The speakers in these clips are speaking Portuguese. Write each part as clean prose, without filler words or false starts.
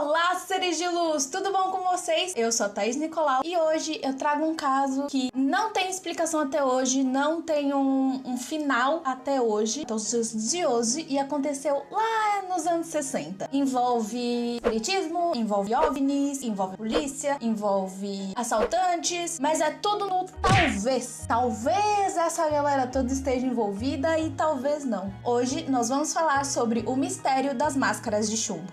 Olá, seres de luz! Tudo bom com vocês? Eu sou a Thaís Nicolau e hoje eu trago um caso que não tem explicação até hoje, não tem um final até hoje. Então, os dias de hoje e aconteceu lá nos anos 60. Envolve espiritismo, envolve OVNIs, envolve polícia, envolve assaltantes, mas é tudo no talvez. Talvez essa galera toda esteja envolvida e talvez não. Hoje nós vamos falar sobre o mistério das máscaras de chumbo.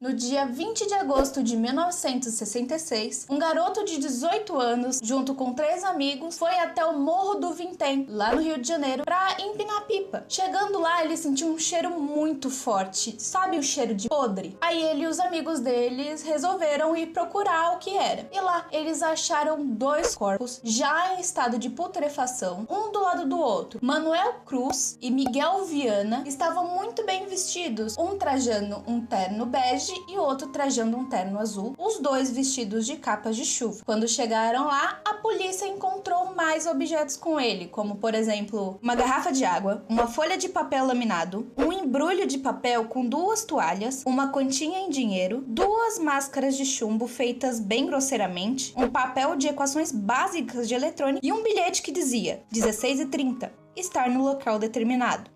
No dia 20 de agosto de 1966, um garoto de 18 anos, junto com 3 amigos, foi até o Morro do Vintém, lá no Rio de Janeiro, para empinar pipa. Chegando lá, ele sentiu um cheiro muito forte, sabe o cheiro de podre? Aí ele e os amigos deles resolveram ir procurar o que era. E lá, eles acharam 2 corpos, já em estado de putrefação, um do lado do outro. Manuel Cruz e Miguel Viana estavam muito bem vestidos, um trajando um terno bege e o outro trajando um terno azul, os dois vestidos de capas de chuva. Quando chegaram lá, a polícia encontrou mais objetos com ele, como por exemplo, uma garrafa de água, uma folha de papel laminado, um embrulho de papel com 2 toalhas, uma quantia em dinheiro, 2 máscaras de chumbo feitas bem grosseiramente, um papel de equações básicas de eletrônica e um bilhete que dizia 16h30, estar no local determinado,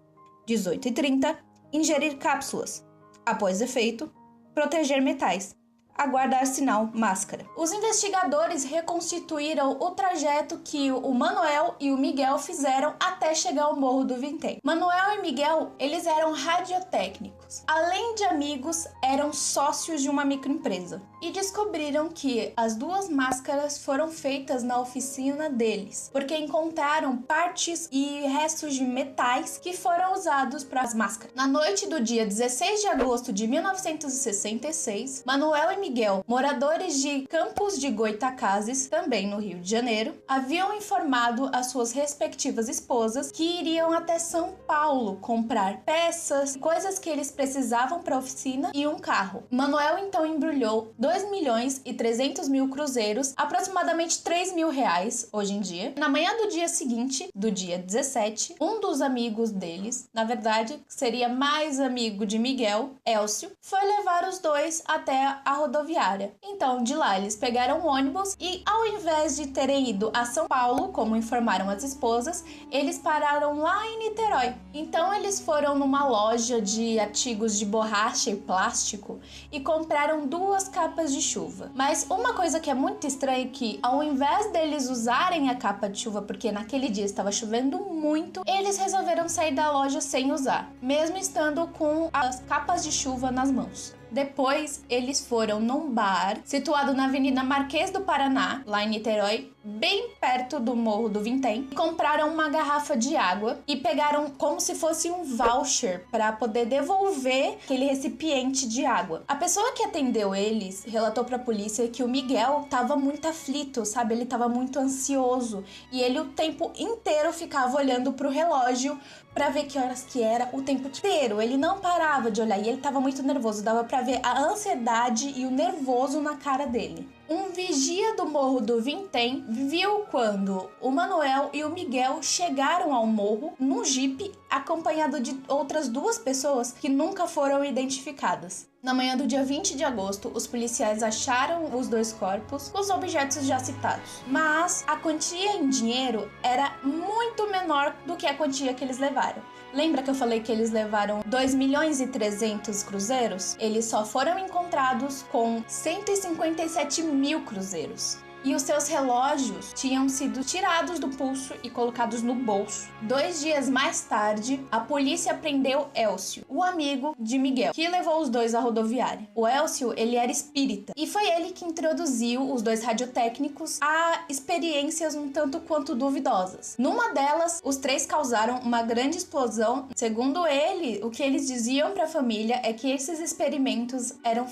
18h30, ingerir cápsulas, após efeito, proteger metais, aguardar sinal máscara. Os investigadores reconstituíram o trajeto que o Manuel e o Miguel fizeram até chegar ao Morro do Vintém. Manuel e Miguel, eles eram radiotécnicos. Além de amigos, eram sócios de uma microempresa. E descobriram que as 2 máscaras foram feitas na oficina deles, porque encontraram partes e restos de metais que foram usados para as máscaras. Na noite do dia 16 de agosto de 1966, Manuel e Miguel, moradores de Campos de Goytacazes, também no Rio de Janeiro, haviam informado as suas respectivas esposas que iriam até São Paulo comprar peças, coisas que eles precisavam para a oficina e um carro. Manuel então embrulhou 2.300.000 cruzeiros, aproximadamente 3 mil reais hoje em dia. Na manhã do dia seguinte, do dia 17, um dos amigos deles, na verdade seria mais amigo de Miguel, Elcio, foi levar os dois até a rodoviária. Então, de lá eles pegaram um ônibus e, ao invés de terem ido a São Paulo, como informaram as esposas, eles pararam lá em Niterói. Então, eles foram numa loja de artigos de borracha e plástico e compraram 2 capas de chuva. Mas uma coisa que é muito estranha é que, ao invés deles usarem a capa de chuva, porque naquele dia estava chovendo muito, eles resolveram sair da loja sem usar, mesmo estando com as capas de chuva nas mãos. Depois, eles foram num bar situado na Avenida Marquês do Paraná, lá em Niterói, bem perto do Morro do Vintém, e compraram uma garrafa de água e pegaram como se fosse um voucher para poder devolver aquele recipiente de água. A pessoa que atendeu eles relatou para a polícia que o Miguel estava muito aflito, sabe? Ele estava muito ansioso e ele o tempo inteiro ficava olhando para o relógio para ver que horas que era o tempo inteiro. Ele não parava de olhar e ele estava muito nervoso, dava para ver a ansiedade e o nervoso na cara dele. Um vigia do Morro do Vintém viu quando o Manuel e o Miguel chegaram ao morro num jipe acompanhado de outras 2 pessoas que nunca foram identificadas. Na manhã do dia 20 de agosto, os policiais acharam os 2 corpos, os objetos já citados. Mas a quantia em dinheiro era muito menor do que a quantia que eles levaram. Lembra que eu falei que eles levaram 2.300.000 cruzeiros? Eles só foram encontrados com 157.000 cruzeiros. E os seus relógios tinham sido tirados do pulso e colocados no bolso. 2 dias mais tarde, a polícia prendeu Elcio, o amigo de Miguel, que levou os 2 à rodoviária. O Elcio, ele era espírita, e foi ele que introduziu os 2 radiotécnicos a experiências um tanto quanto duvidosas. Numa delas, os 3 causaram uma grande explosão. Segundo ele, o que eles diziam para a família é que esses experimentos eram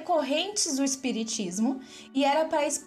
correntes do espiritismo e era para espantar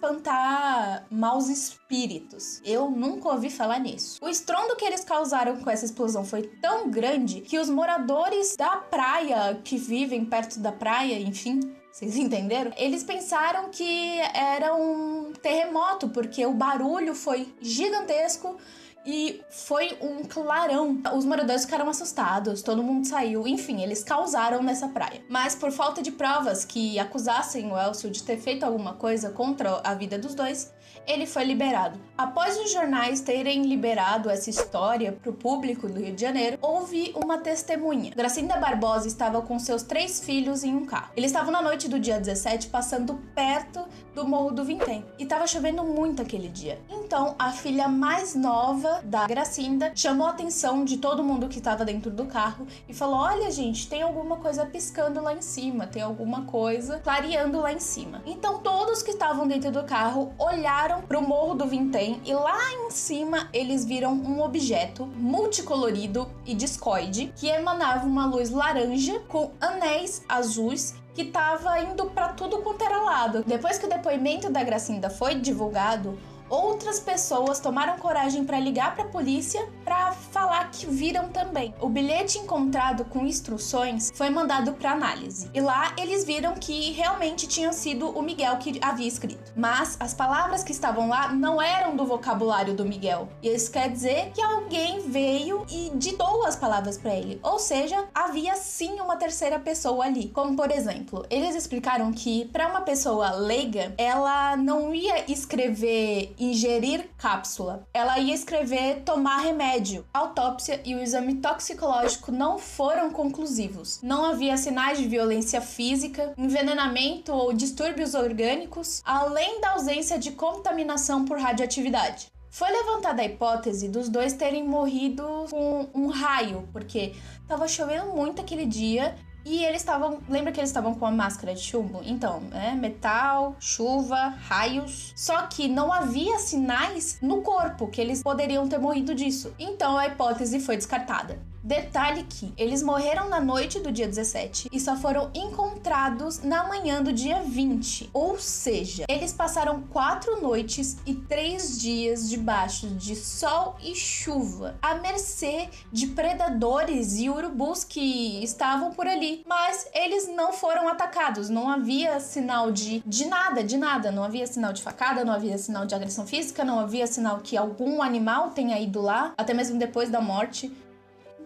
maus espíritos. Eu nunca ouvi falar nisso. O estrondo que eles causaram com essa explosão foi tão grande que os moradores da praia, que vivem perto da praia, enfim, vocês entenderam? Eles pensaram que era um terremoto, porque o barulho foi gigantesco e foi um clarão. Os moradores ficaram assustados, todo mundo saiu, enfim, eles causaram nessa praia. Mas por falta de provas que acusassem o Elcio de ter feito alguma coisa contra a vida dos dois, ele foi liberado. Após os jornais terem liberado essa história para o público do Rio de Janeiro, houve uma testemunha. Gracinda Barbosa estava com seus 3 filhos em um carro. Eles estavam na noite do dia 17 passando perto do Morro do Vintém e estava chovendo muito aquele dia. Então, a filha mais nova da Gracinda chamou a atenção de todo mundo que estava dentro do carro e falou: olha, gente, tem alguma coisa piscando lá em cima, tem alguma coisa clareando lá em cima. Então, todos que estavam dentro do carro olharam para o Morro do Vintém e lá em cima eles viram um objeto multicolorido e discoide que emanava uma luz laranja com anéis azuis que estava indo para tudo quanto era lado. Depois que o depoimento da Gracinda foi divulgado, outras pessoas tomaram coragem para ligar para a polícia para falar que viram também. O bilhete encontrado com instruções foi mandado para análise. E lá eles viram que realmente tinha sido o Miguel que havia escrito. Mas as palavras que estavam lá não eram do vocabulário do Miguel. E isso quer dizer que alguém veio e ditou as palavras para ele. Ou seja, havia sim uma terceira pessoa ali. Como por exemplo, eles explicaram que para uma pessoa leiga, ela não ia escrever ingerir cápsula. Ela ia escrever tomar remédio. A autópsia e o exame toxicológico não foram conclusivos. Não havia sinais de violência física, envenenamento ou distúrbios orgânicos, além da ausência de contaminação por radioatividade. Foi levantada a hipótese dos dois terem morrido com um raio, porque estava chovendo muito aquele dia. E eles estavam... Lembra que eles estavam com a máscara de chumbo? Então, metal, chuva, raios... Só que não havia sinais no corpo que eles poderiam ter morrido disso. Então, a hipótese foi descartada. Detalhe que eles morreram na noite do dia 17 e só foram encontrados na manhã do dia 20. Ou seja, eles passaram 4 noites e 3 dias debaixo de sol e chuva, à mercê de predadores e urubus que estavam por ali. Mas eles não foram atacados, não havia sinal de nada. Não havia sinal de facada, não havia sinal de agressão física, não havia sinal que algum animal tenha ido lá, até mesmo depois da morte.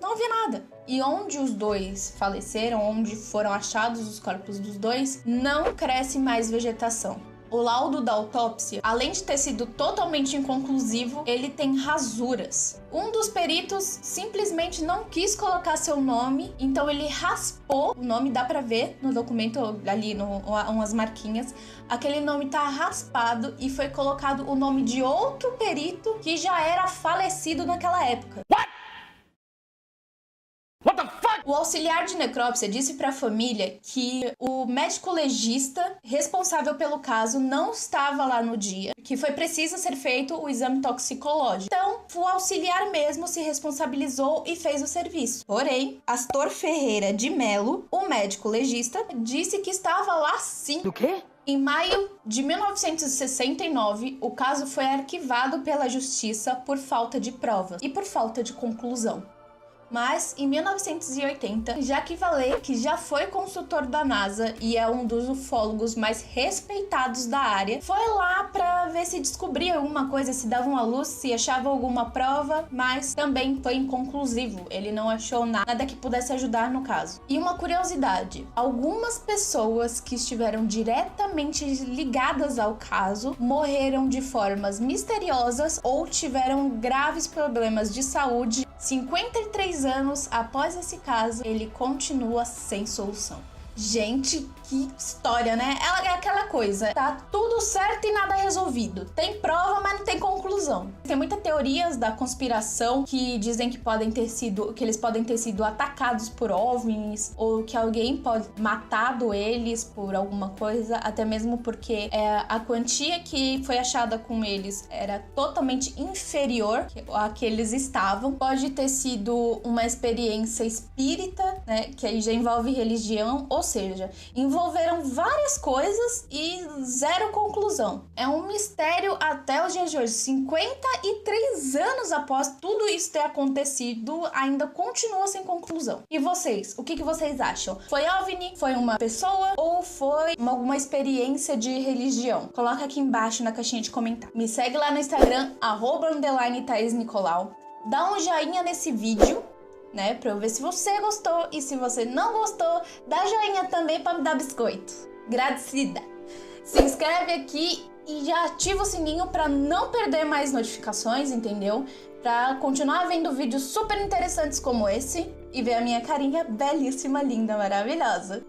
Não havia nada. E onde os dois faleceram, onde foram achados os corpos dos dois, não cresce mais vegetação. O laudo da autópsia, além de ter sido totalmente inconclusivo, ele tem rasuras. Um dos peritos simplesmente não quis colocar seu nome, então ele raspou o nome, dá pra ver no documento ali, umas marquinhas. Aquele nome tá raspado e foi colocado o nome de outro perito que já era falecido naquela época. O auxiliar de necrópsia disse para a família que o médico legista responsável pelo caso não estava lá no dia, que foi preciso ser feito o exame toxicológico. Então, o auxiliar mesmo se responsabilizou e fez o serviço. Porém, Astor Ferreira de Melo, o médico legista, disse que estava lá sim. Do quê? Em maio de 1969, o caso foi arquivado pela justiça por falta de provas e por falta de conclusão. Mas, em 1980, Jacques Vallée, que já foi consultor da NASA e é um dos ufólogos mais respeitados da área, foi lá para ver se descobria alguma coisa, se dava uma luz, se achava alguma prova, mas também foi inconclusivo. Ele não achou nada que pudesse ajudar no caso. E uma curiosidade, algumas pessoas que estiveram diretamente ligadas ao caso morreram de formas misteriosas ou tiveram graves problemas de saúde. 53 anos após esse caso, ele continua sem solução. Gente, que história, né? Ela é aquela coisa, tá tudo certo e nada resolvido. Tem prova, mas não tem conclusão. Tem muitas teorias da conspiração que dizem que eles podem ter sido atacados por OVNIs, ou que alguém pode matado eles por alguma coisa, até mesmo porque a quantia que foi achada com eles era totalmente inferior à que eles estavam. Pode ter sido uma experiência espírita, né? Que aí já envolve religião, ou seja, envolveram várias coisas e zero conclusão. É um mistério até os dias de hoje. 53 anos após tudo isso ter acontecido, ainda continua sem conclusão. E vocês? O que vocês acham? Foi OVNI? Foi uma pessoa? Ou foi alguma experiência de religião? Coloca aqui embaixo na caixinha de comentários. Me segue lá no Instagram, @_ThaisNicolau. Dá um joinha nesse vídeo, né, pra eu ver se você gostou. E se você não gostou, dá joinha também pra me dar biscoito. Agradecida. Se inscreve aqui e já ativa o sininho pra não perder mais notificações, entendeu? Pra continuar vendo vídeos super interessantes como esse e ver a minha carinha belíssima, linda, maravilhosa.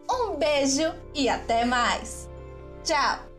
Um beijo e até mais. Tchau!